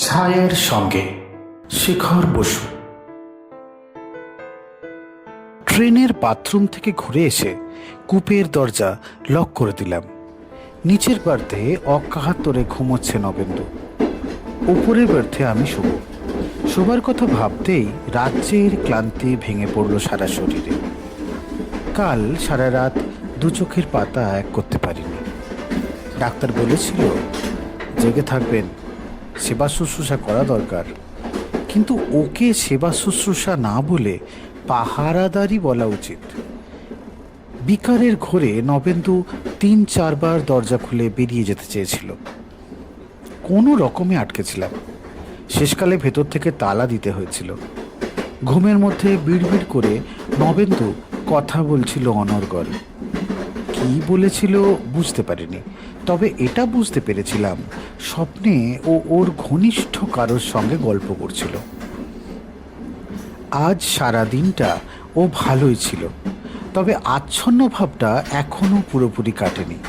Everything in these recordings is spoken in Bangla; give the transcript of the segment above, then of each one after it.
ছায়ার সঙ্গে শেখর বসু। ট্রেনের বাথরুম থেকে ঘুরে এসে কূপের দরজা লক করে দিলাম। নিচের বার্থে অকাহাতরে ঘুমোচ্ছে নবেন্দু, উপরের বার্থে আমি শুভ। শোবার কথা ভাবতেই রাজ্যের ক্লান্তি ভেঙে পড়ল সারা শরীরে। কাল সারা রাত দু চোখের পাতা এক করতে পারিনি। ডাক্তার বলেছিল জেগে থাকবেন, সেবা শুশ্রূষা করা দরকার, কিন্তু ওকে সেবা শুশ্রূষা না বলে পাহারাদারি বলা উচিত। বিকারের ঘোরে নবেন্দু ৩-৪ বার দরজা খুলে বেরিয়ে যেতে চেয়েছিল, কোনো রকমে আটকেছিলাম। শেষকালে ভেতর থেকে তালা দিতে হয়েছিল। ঘুমের মধ্যে বিড়বিড় করে নবেন্দু কথা বলছিল অনর্গল। কি বলেছিল বুঝতে পারিনি, তবে এটা বুঝতে পেরেছিলাম স্বপ্নে ও ওর ঘনিষ্ঠ কারোর সঙ্গে গল্প করছিল। আজ সারা দিনটা ও ভালোই ছিল, তবে আচ্ছন্ন ভাবটা এখনও পুরোপুরি কাটেনি।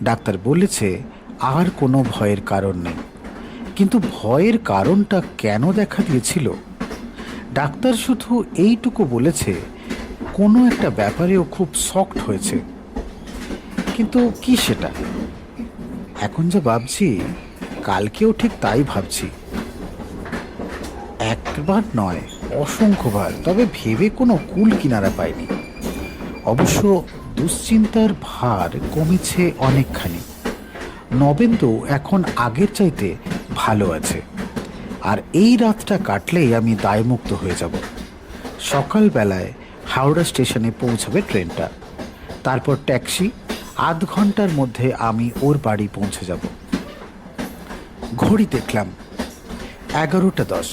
ডাক্তার বলেছে আর কোনো ভয়ের কারণ নেই, কিন্তু ভয়ের কারণটা কেন দেখা দিয়েছিল? ডাক্তার শুধু এইটুকু বলেছে কোনো একটা ব্যাপারেও খুব শকড হয়েছে, কিন্তু কি সেটা? এখন যা ভাবছি কালকেও ঠিক তাই ভাবছি। একবার নয়, অসংখ্যবার, তবে ভেবে কোনো কুল কিনারা পাইনি। অবশ্য দুশ্চিন্তার ভার কমেছে অনেকখানি। নবেন্দু এখন আগের চাইতে ভালো আছে, আর এই রাতটা কাটলেই আমি দায়মুক্ত হয়ে যাব। সকালবেলায় হাওড়া স্টেশনে পৌঁছাবে ট্রেনটা, তারপর ট্যাক্সি। আধ ঘন্টার মধ্যে আমি ওর বাড়ি পৌঁছে যাব। ঘড়ি দেখলাম 11:10।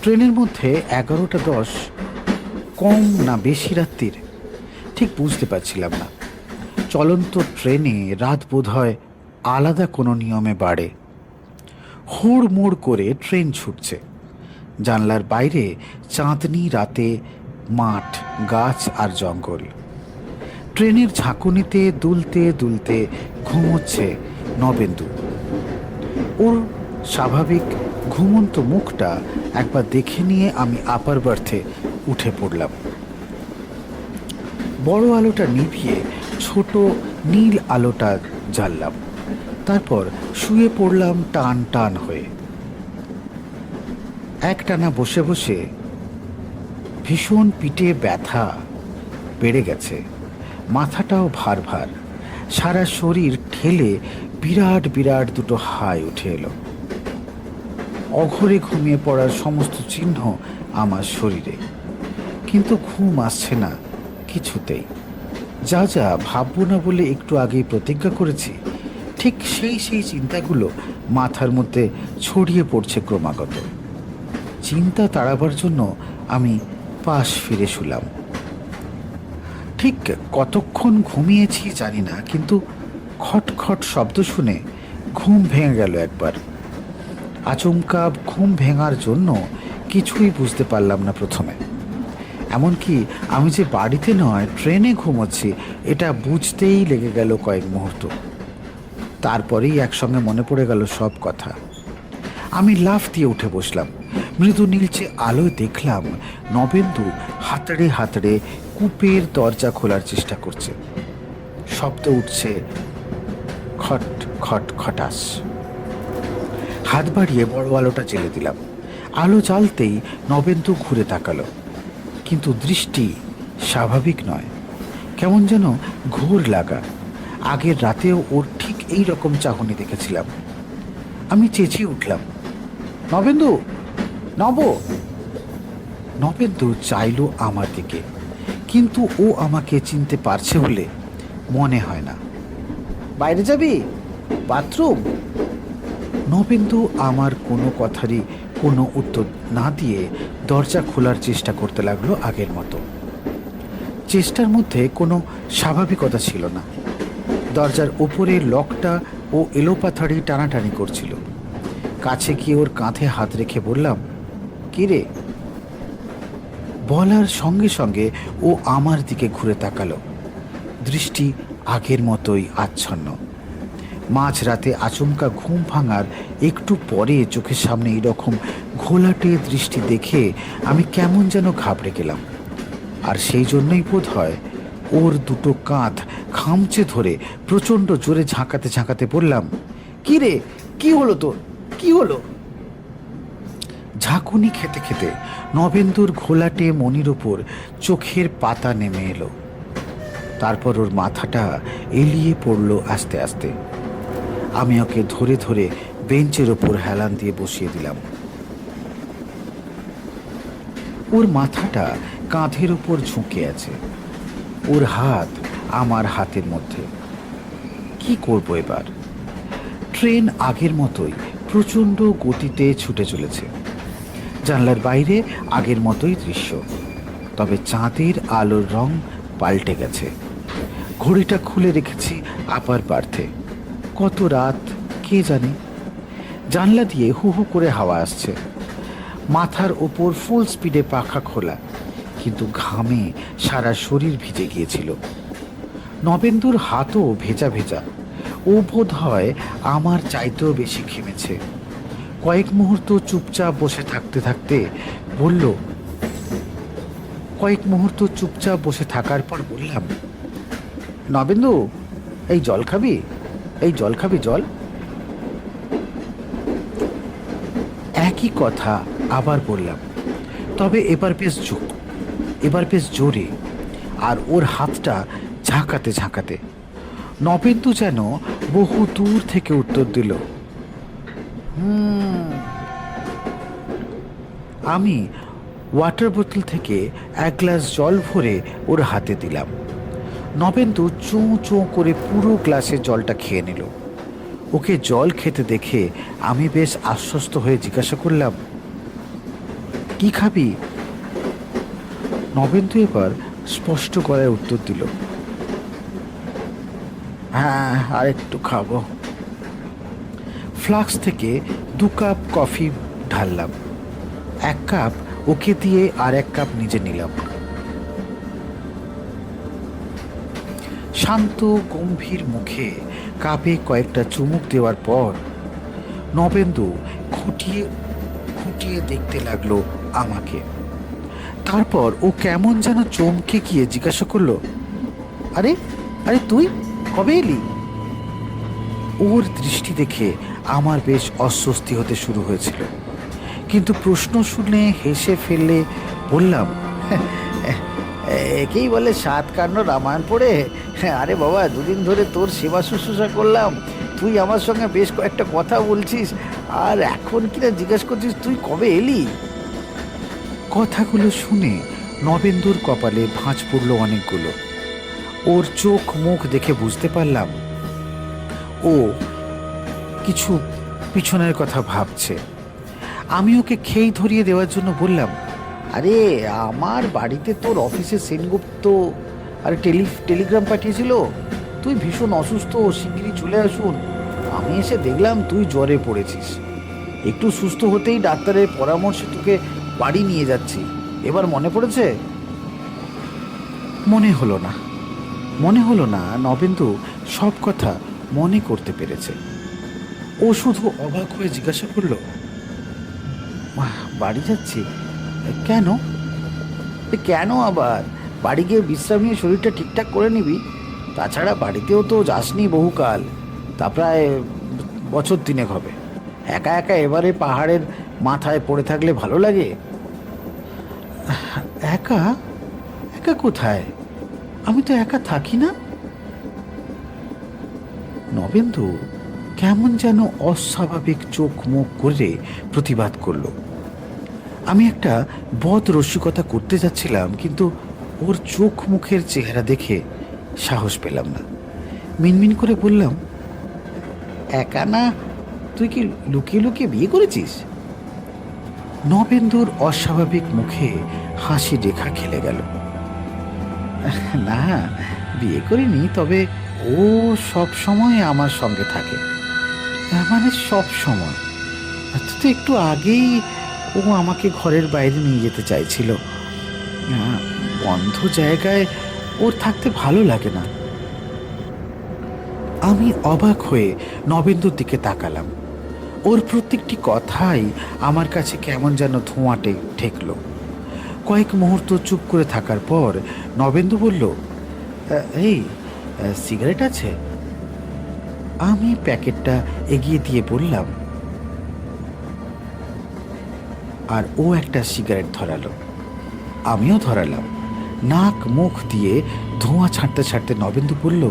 ট্রেনের মধ্যে 11:10 কম না বেশি রাত্রির ঠিক বুঝতে পারছিলাম না। চলন্ত ট্রেনে রাত বোধহয় আলাদা কোনো নিয়মে বাড়ে। হুড় মুড় করে ট্রেন ছুটছে। জানলার বাইরে চাঁদনি রাতে মাঠ, গাছ আর জঙ্গল। ট্রেনের ঝাঁকুনিতে দুলতে দুলতে ঘুমোচ্ছে নবেন্দু। ওর স্বাভাবিক ঘুমন্ত মুখটা একবার দেখে নিয়ে আমি আপার বার্থে উঠে পড়লাম। বড় আলোটা নিভিয়ে ছোট নীল আলোটা জ্বাললাম, তারপর শুয়ে পড়লাম টান টান হয়ে। একটানা বসে বসে ভীষণ পিঠে ব্যথা বেড়ে গেছে, মাথাটাও ভার ভার, সারা শরীর ঠেলে বিরাট বিরাট দুটো হাই উঠে এলো। অঘরে ঘুমিয়ে পড়ার সমস্ত চিহ্ন আমার শরীরে, কিন্তু ঘুম আসছে না কিছুতেই। যা যা ভাববো না বলে একটু আগেই প্রতিজ্ঞা করেছি, ঠিক সেই চিন্তাগুলো মাথার মধ্যে ছড়িয়ে পড়ছে ক্রমাগত। চিন্তা তাড়াবার জন্য আমি পাশ ফিরে শুলাম। ঠিক কতক্ষণ ঘুমিয়েছি জানি না, কিন্তু খটখট শব্দ শুনে ঘুম ভেঙে গেল একবার। আচমকা ঘুম ভেঙার জন্য কিছুই বুঝতে পারলাম না প্রথমে। এমনকি আমি যে বাড়িতে নয় ট্রেনে ঘুমোচ্ছি এটা বুঝতেই লেগে গেল কয়েক মুহূর্ত। তারপরেই একসঙ্গে মনে পড়ে গেল সব কথা। আমি লাফ দিয়ে উঠে বসলাম। মৃদু নীলচে আলোয় দেখলাম নবেন্দু হাতড়ে হাতড়ে কূপের দরজা খোলার চেষ্টা করছে। শব্দ উঠছে খট খট খটাস। হাত বাড়িয়ে বড় আলোটা জ্বেলে দিলাম। আলো জ্বালতেই নবেন্দু ঘুরে তাকালো, কিন্তু দৃষ্টি স্বাভাবিক নয়, কেমন যেন ঘোর লাগা। আগের রাতেও ওর ঠিক এই রকম চাহনি দেখেছিলাম। আমি চেঁচিয়ে উঠলাম, নবেন্দু, নবেন্দু চাইল আমার দিকে, কিন্তু ও আমাকে চিনতে পারছে বলে মনে হয় না। বাইরে যাবি? বাথরুম? নবেন্দু আমার কোনো কথারই কোনো উত্তর না দিয়ে দরজা খোলার চেষ্টা করতে লাগলো আগের মতো। চেষ্টার মধ্যে কোনো স্বাভাবিকতা ছিল না। দরজার ওপরে লকটা ও এলোপাথাড়ি টানাটানি করছিল। কাছে গিয়ে ওর কাঁধে হাত রেখে বললাম, কি রে? বলার সঙ্গে সঙ্গে ও আমার দিকে ঘুরে তাকালো, দৃষ্টি আগের মতোই আচ্ছন্ন। মাঝরাতে আচমকা ঘুম ভাঙার একটু পরে চোখের সামনে এইরকম ঘোলাটে দৃষ্টি দেখে আমি কেমন যেন ঘাবড়ে গেলাম। আর সেই জন্যই বোধ হয় ওর দুটো কাঁধ খামচে ধরে প্রচণ্ড জোরে ঝাঁকাতে ঝাঁকাতে বললাম, কি রে, কি হলো তোর, কি হলো? ঝাঁকুনি খেতে খেতে নবেন্দুর ঘোলাটে মনির ওপর চোখের পাতা নেমে এলো। তারপর ওর মাথাটা এলিয়ে পড়ল আস্তে আস্তে। আমি ওকে ধরে ধরে বেঞ্চের ওপর হেলান দিয়ে বসিয়ে দিলাম। ওর মাথাটা কাঁধের ওপর ঝুঁকে আছে, ওর হাত আমার হাতের মধ্যে। কি করব এবার? ট্রেন আগের মতোই প্রচণ্ড গতিতে ছুটে চলেছে। জানলার বাইরে আগের মতোই দৃশ্য, তবে চাঁদের আলোর রং পাল্টে গেছে। ঘড়িটা খুলে রেখেছি আপার পার্থে। কত রাত কে জানে। জানলা দিয়ে হু হু করে হাওয়া আসছে। মাথার ওপর ফুল স্পিডে পাখা খোলা, কিন্তু ঘামে সারা শরীর ভিজে গিয়েছিল। নবেন্দুর হাতও ভেজা ভেজা। ও বোধ হয় আমার চাইতেও বেশি ঘেমেছে। কয়েক মুহূর্ত চুপচাপ বসে থাকতে থাকতে বলল, কয়েক মুহূর্ত চুপচাপ বসে থাকার পর বললাম, নবেন্দু, এই জল খাবি, এই জল খাবি, জল? একই কথা আবার বললাম, তবে এবার বেশ জোরে, আর ওর হাতটা ঝাঁকাতে ঝাঁকাতে। নবেন্দু যেন বহু দূর থেকে উত্তর দিল, আমি ওয়াটার বোতল থেকে এক গ্লাস জল ভরে ওর হাতে দিলাম। নবেন্দু চোঁ চোঁ করে পুরো গ্লাসে জলটা খেয়ে নিল। ওকে জল খেতে দেখে আমি বেশ আশ্বস্ত হয়ে জিজ্ঞাসা করলাম, কি খাবি? নবেন্দু এবার স্পষ্ট গলায় উত্তর দিল, হ্যাঁ, আর একটু খাবো। ফ্লাক্স থেকে 2 কাপ কফি ঢাললাম। 1 কাপ ওকে দিয়ে আর 1 কাপ নিজে নিলাম। শান্ত গম্ভীর মুখে কাপে কয়েকটা চুমুক দেওয়ার পর নবেন্দু খুঁটিয়ে খুঁটিয়ে দেখতে লাগলো আমাকে। তারপর ও কেমন যেন চমকে গিয়ে জিজ্ঞাসা করলো, আরে আরে তুই কবে এলি? ওর দৃষ্টি দেখে আমার বেশ অস্বস্তি হতে শুরু হয়েছিল, কিন্তু প্রশ্ন শুনে হেসে ফেললে বললাম, একেই বলে 7 কাণ্ড রামায়ণ পড়ে। আরে বাবা, 2 দিন ধরে তোর সেবা শুশ্রূষা করলাম, তুই আমার সঙ্গে বেশ কয়েকটা কথা বলছিস, আর এখন কিনা জিজ্ঞাসা করছিস তুই কবে এলি? কথাগুলো শুনে নবেন্দুর কপালে ভাঁজ পড়ল অনেকগুলো। ওর চোখ মুখ দেখে বুঝতে পারলাম ও কিছু পিছনের কথা ভাবছে। আমি ওকে খেই ধরিয়ে দেওয়ার জন্য বললাম, আরে আমার বাড়িতে তোর অফিসে সেনগুপ্ত আর টেলিগ্রাম পাঠিয়েছিল, তুই ভীষণ অসুস্থ, শিগগিরই চলে আসুন। আমি এসে দেখলাম তুই জ্বরে পড়েছিস। একটু সুস্থ হতেই ডাক্তারের পরামর্শে তোকে বাড়ি নিয়ে যাচ্ছি। এবার মনে পড়েছে? মনে হলো না নবেন্দু সব কথা মনে করতে পেরেছে। ও শুধু অবাক হয়ে জিজ্ঞাসা করলো, বাড়ি যাচ্ছি কেন? কেন আবার? বাড়ি গিয়ে বিশ্রাম নিয়ে শরীরটা ঠিকঠাক করে নিবি। তাছাড়া বাড়িতেও তো যাসনি বহুকাল, তা প্রায় বছর 3 হবে। একা একা এবারে পাহাড়ের মাথায় পড়ে থাকলে ভালো লাগে? একা? একা কোথায়? আমি তো একা থাকি না। নবেন্দু কেমন যেন অস্বাভাবিক চোখ মুখ করে প্রতিবাদ করলো। আমি একটা বদ রসিকতা করতে যাচ্ছিলাম, কিন্তু ওর চোখ মুখের চেহারা দেখে সাহস পেলাম না। মিনমিন করে বললাম, একা না? তুই কি লুকিয়ে লুকিয়ে বিয়ে করেছিস? নবেন্দুর অস্বাভাবিক মুখে হাসি রেখা খেলে গেল। না, বিয়ে করিনি, তবে ও সব সময় আমার সঙ্গে থাকে। মানে সব সময়। তো একটু আগেই ও আমাকে ঘরের বাইরে নিয়ে যেতে চাইছিল। বন্ধ জায়গায় ওর থাকতে ভালো লাগে না। আমি অবাক হয়ে নবেন্দুর দিকে তাকালাম। ওর প্রত্যেকটি কথাই আমার কাছে কেমন যেন ধোঁয়াটে ঠেকল। কয়েক মুহূর্ত চুপ করে থাকার পর নবেন্দু বলল, এই সিগারেট আছে? আমি প্যাকেটটা এগিয়ে দিয়ে বললাম, আর ও একটা সিগারেট ধরালো। আমিও ধরালাম। নাক মুখ দিয়ে ধোঁয়া ছাড়তে ছাড়তে নবেন্দু বলল,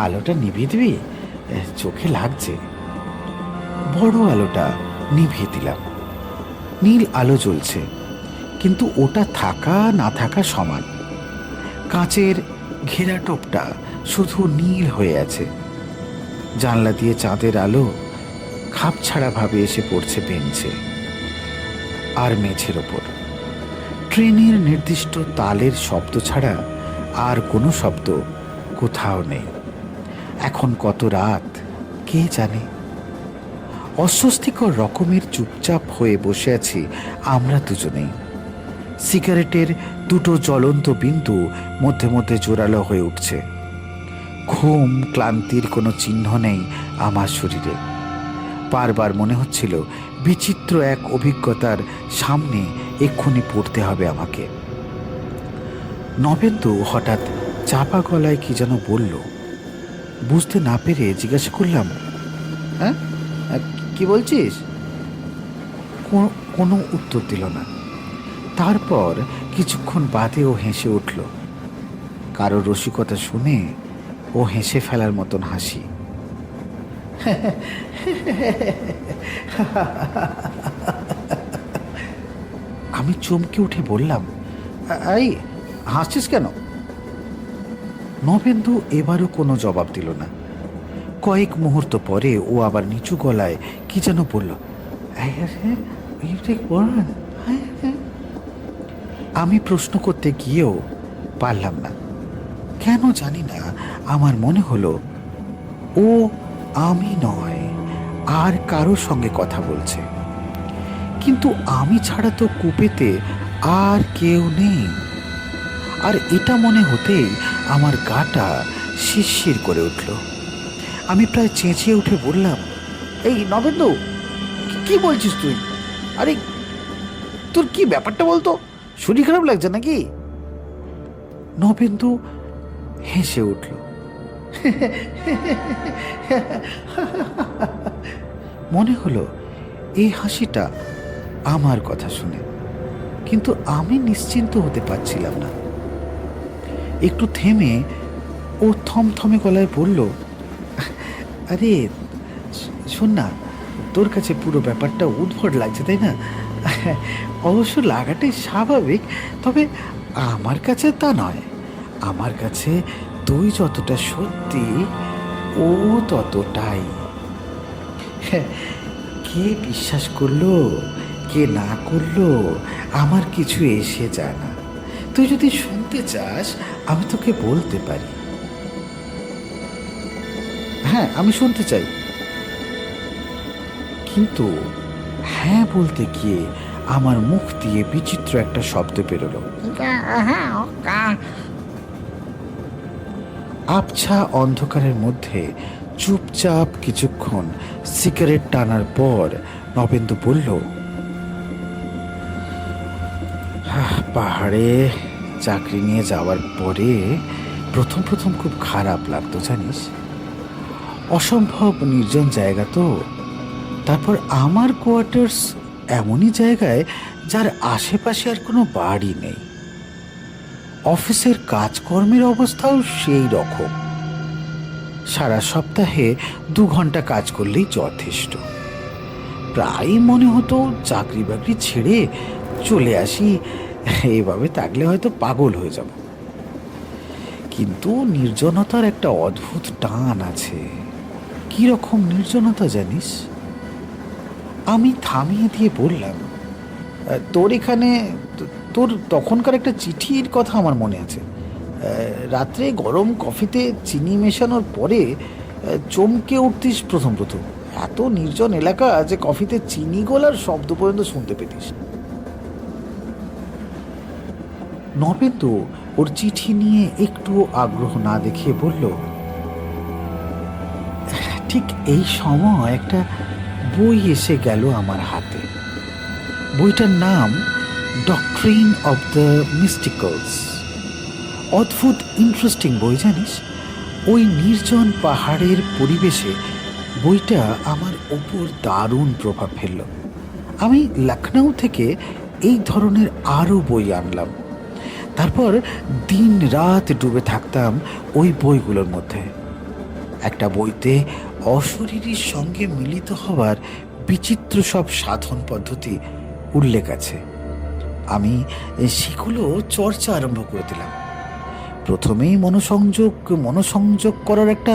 আলোটা নিভিয়ে দিবি, চোখে লাগছে। বড় আলোটা নিভিয়ে দিলাম। নীল আলো জ্বলছে, কিন্তু ওটা থাকা না থাকা সমান। কাঁচের ঘেরাটোপটা শুধু নীল হয়ে আছে। জানলা দিয়ে চাঁদের আলো খাপছাড়া ভাবে এসে পড়ছে বেঞ্চে আর মেঝের ওপর। ট্রেনের নির্দিষ্ট তালের শব্দ ছাড়া আর কোনো শব্দ কোথাও নেই। এখন কত রাত কে জানে। অস্বস্তিকর রকমের চুপচাপ হয়ে বসে আছি আমরা দুজনেই। সিগারেটের দুটো জ্বলন্ত বিন্দু মধ্যে মধ্যে জোরালো হয়ে উঠছে। ঘুম ক্লান্তির কোনো চিহ্ন নেই আমার শরীরে। বারবার মনে হচ্ছিল বিচিত্র এক অভিজ্ঞতার সামনে এক্ষুনি পড়তে হবে আমাকে। নবেন্দু হঠাৎ চাপা গলায় কি যেন বলল। বুঝতে না পেরে জিজ্ঞাসা করলাম, হ্যাঁ কি বলছিস? কোনো উত্তর দিল না। তারপর কিছুক্ষণ বাদে ও হেসে উঠল। কারো রসিকতা শুনে ও হেসে ফেলার মতন হাসি। আমি চমকে উঠে বললাম, এই হাসছিস কেন? নবেন্দু এবারও কোনো জবাব দিল না। কয়েক মুহূর্ত পরে ও আবার নিচু গলায় কি যেন বলল। আমি প্রশ্ন করতে গিয়েও পারলাম না। কেন জানি না আমার মনে হলো ও আমি নয়, আর কারো সঙ্গে কথা বলছে। কিন্তু আমি ছাড়া তো কুপেতে আর কেউ নেই। আর এটা মনে হতেই আমার গাটা শিরশির করে উঠল। আমি প্রায় চেঁচিয়ে উঠে বললাম, এই নবেন্দু, কি বলছিস তুই? আরে তোর কি ব্যাপারটা বলতো? শরীর খারাপ লাগছে নাকি? নবেন্দু হেসে উঠল। মনে হলো এই হাসিটা আমার কথা শুনে, কিন্তু আমি নিশ্চিন্ত হতে পারছিলাম না। একটু থেমে ও থমথমে গলায় বলল, আরে শোন না, তোর কাছে পুরো ব্যাপারটা উদ্ভট লাগছে তাই না? অবশ্য লাগাটাই স্বাভাবিক, তবে আমার কাছে তা নয়। আমার কাছে তুই যতটা সত্যি ও ততটাই। কে বিশ্বাস করলো কে না করলো আমার কিছু এসে যায় না। তুই যদি শুনতে চাস আমি তোকে বলতে পারি। হ্যাঁ, আমি শুনতে চাই। কিন্তু হ্যাঁ বলতে গিয়ে আমার মুখ দিয়ে বিচিত্র একটা শব্দ বেরোলো। আবছা অন্ধকারের মধ্যে চুপচাপ কিছুক্ষণ সিগারেট টানার পর নবেন্দু বলল, পাহাড়ে চাকরি নিয়ে যাওয়ার পরে প্রথম প্রথম খুব খারাপ লাগতো জানিস। অসম্ভব নির্জন জায়গা তো। তারপর আমার কোয়ার্টার্স এমনই জায়গায় যার আশেপাশে আর কোনো বাড়ি নেই। অফিসের কাজকর্মের অবস্থাও সেই রকম। সারা সপ্তাহে 2 ঘন্টা কাজ করলেই যথেষ্ট। প্রায় মনে হতো চাকরি বাকরি ছেড়ে চলে আসি, এভাবে থাকলে হয়তো পাগল হয়ে যাব। কিন্তু নির্জনতার একটা অদ্ভুত টান আছে। কি রকম নির্জনতা জানিস? আমি থামিয়ে দিয়ে বললাম, তোর এখানে তোর তখনকার একটা চিঠির কথা আমার মনে আছে। রাত্রে গরম কফিতে চিনি মেশানোর পরে চমকে উঠতিস প্রথম প্রথম। এত নির্জন এলাকা যে কফিতে চিনি গলার শব্দ পর্যন্ত শুনতে পেতিস। নবেন্দু ওর চিঠি নিয়ে একটু আগ্রহ না দেখিয়ে বলল, ঠিক এই সময় একটা বই এসে গেল আমার হাতে। বইটার নাম ডক্ট্রিন অব দ্য মিস্টিকলস। অদ্ভুত ইন্টারেস্টিং বই, জানিস। ওই নির্জন পাহাড়ের পরিবেশে বইটা আমার ওপর দারুণ প্রভাব ফেলল। আমি লখনৌ থেকে এই ধরনের আরও বই আনলাম। তারপর দিন রাত ডুবে থাকতাম ওই বইগুলোর মধ্যে। একটা বইতে অশরীরীর সঙ্গে মিলিত হওয়ার বিচিত্র সব সাধন পদ্ধতি উল্লেখ আছে। আমি সেগুলো চর্চা আরম্ভ করে দিলাম। প্রথমেই মনোসংযোগ করার একটা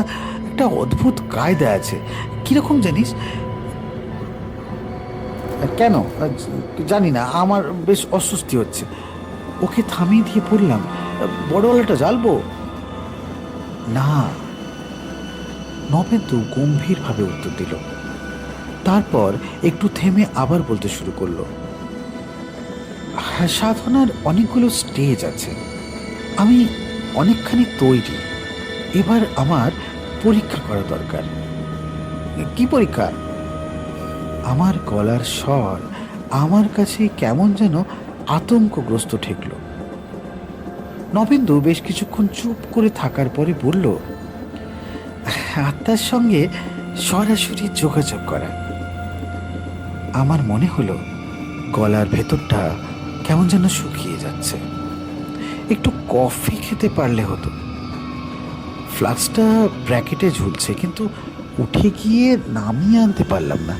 একটা অদ্ভুত কায়দা আছে। কিরকম জানিস? কেন জানি না, আমার বেশ অস্বস্তি হচ্ছে। ওকে থামিয়ে দিয়ে বললাম, বড়ওয়ালাটা জ্বালবো না। নবেন্দু গম্ভীরভাবে উত্তর দিল। তারপর একটু থেমে আবার বলতে শুরু করলো, সাধনার অনেকগুলো স্টেজ আছে। আমি অনেকখানি তৈরি। এবার আমার পরীক্ষা করা দরকার। কি পরীক্ষা? আমার গলার স্বর আমার কাছে কেমন যেন আতঙ্কগ্রস্ত ঠেকল। নবেন্দু বেশ কিছুক্ষণ চুপ করে থাকার পরে বলল, আত্মার সঙ্গে সরাসরি যোগাযোগ করা। আমার মনে হলো গলার ভেতরটা কেমন যেন শুকিয়ে যাচ্ছে। একটু কফি খেতে পারলে হতো। ফ্লাক্সটা ব্র্যাকেটে ঝুলছে, কিন্তু উঠে গিয়ে নামিয়ে আনতে পারলাম না।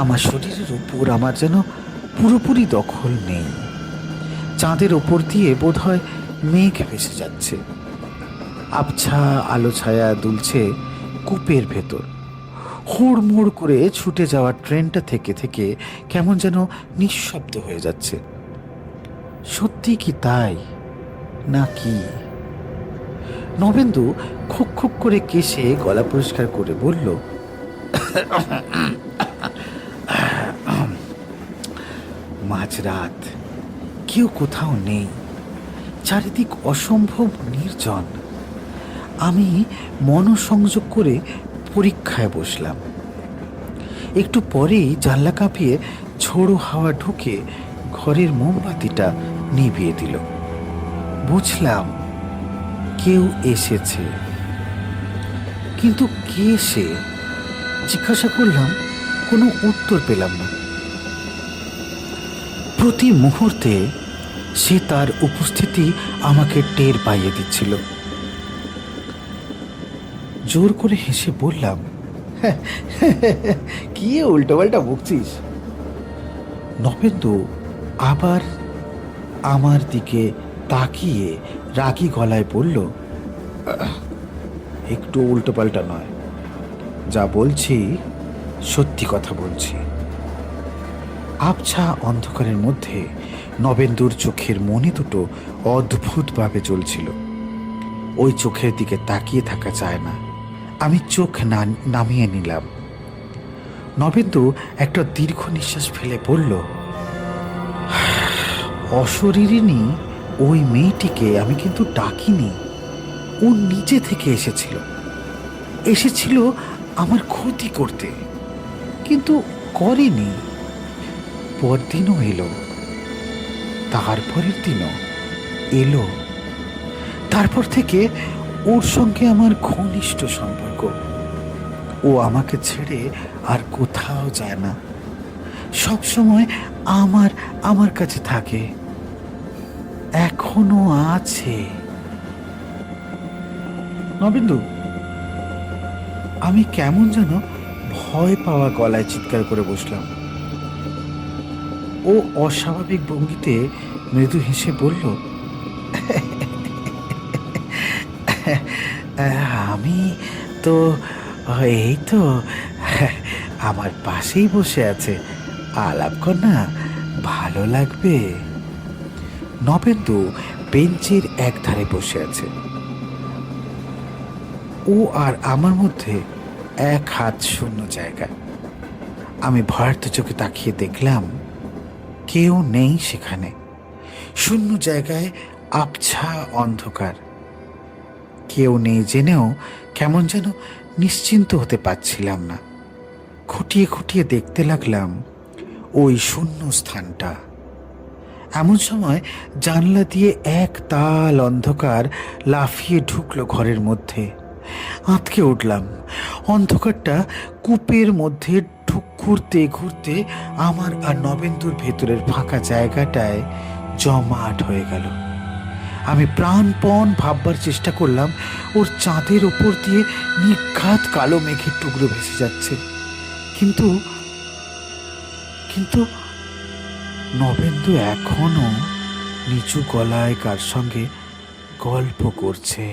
আমার শরীরের উপর আমার যেন পুরোপুরি দখল নেই। চাঁদের ওপর দিয়ে বোধহয় মেঘ ভেসে যাচ্ছে। আবছা আলো ছায়া দুলছে কূপের ভেতর। হুড়মুড় করে ছুটে যাওয়া ট্রেনটা থেকে থেকে কেমন যেন নিঃশব্দ হয়ে যাচ্ছে। সত্যি কি তাই নাকি? নবেন্দু খুক খুক করে কেশে গলা পরিষ্কার করে বলল, মাঝরাত, কেউ কোথাও নেই, চারিদিক অসম্ভব নির্জন। আমি মনোসংযোগ করে পরীক্ষায় বসলাম। একটু পরেই জানলা কাঁপিয়ে ঝোড়ো হাওয়া ঢুকে ঘরের মোমবাতিটা নিভিয়ে দিল। বুঝলাম কেউ এসেছে, কিন্তু কে সে? জিজ্ঞাসা করলাম, কোনো উত্তর পেলাম না। প্রতি মুহূর্তে সে তার উপস্থিতি আমাকে টের পাইয়ে দিচ্ছিল। জোর করে হেসে বললাম, কি উল্টোপাল্টা বকছিস? নবেন্দু আবার আমার দিকে তাকিয়ে রাগী গলায় বলল, একটু উল্টোপাল্টা নয়, যা বলছি সত্যি কথা বলছি। আবছা অন্ধকারের মধ্যে নবেন্দুর চোখের মনি দুটো অদ্ভুতভাবে জ্বলছিল। ওই চোখের দিকে তাকিয়ে থাকা যায় না। আমি চোখ নামিয়ে নিলাম। নবেন্দু একটা দীর্ঘ নিঃশ্বাস ফেলে বলল, অশরীরিনী ওই মেয়েটিকে আমি কিন্তু ডাকিনি। ও নিজে থেকে এসেছিল আমার ক্ষতি করতে, কিন্তু করেনি। পরদিনও এলো, তারপরের দিনও এলো। তারপর থেকে ওর সঙ্গে আমার ঘনিষ্ঠ সম্পর্ক। ও আমাকে ছেড়ে আর কোথাও যায় না, সব সময় আমার কাছে থাকে, এখনো আছে। নবেন্দু, আমি কেমন যেন ভয় পাওয়া গলায় চিৎকার করে বসলাম। ও অস্বাভাবিক ভঙ্গিতে মৃদু হেসে বলল, আমি তো এই তো আমার পাশেই বসে আছে, আলাপ কর না, ভালো লাগবে। নবেন্দু বেঞ্চের এক ধারে বসে আছে। ও আর আমার মধ্যে এক হাত শূন্য জায়গা। আমি ভয়ার্থ চোখে তাকিয়ে দেখলাম কেউ নেই সেখানে। শূন্য জায়গায় আবছা অন্ধকার। কেউ নেই জেনেও কেমন যেন নিশ্চিন্ত হতে পারছিলাম না। খুঁটিয়ে খুঁটিয়ে দেখতে লাগলাম ওই শূন্য স্থানটা। এমন সময় জানলা দিয়ে এক তাল অন্ধকার লাফিয়ে ঢুকলো ঘরের মধ্যে। আঁতকে উঠলাম। অন্ধকারটা কূপের মধ্যে ঘুরতে ঘুরতে আমার আর নবেন্দুর ভেতরের ফাঁকা জায়গাটায় জমাট হয়ে গেল। আমি প্রাণপণ ভাববার চেষ্টা করলাম ওর চাঁদের ওপর দিয়ে নিঘাত কালো মেঘের টুকরো ভেসে যাচ্ছে, কিন্তু কিন্তু নবেন্দু এখনো নিচু গলায় কার সঙ্গে গল্প করছে।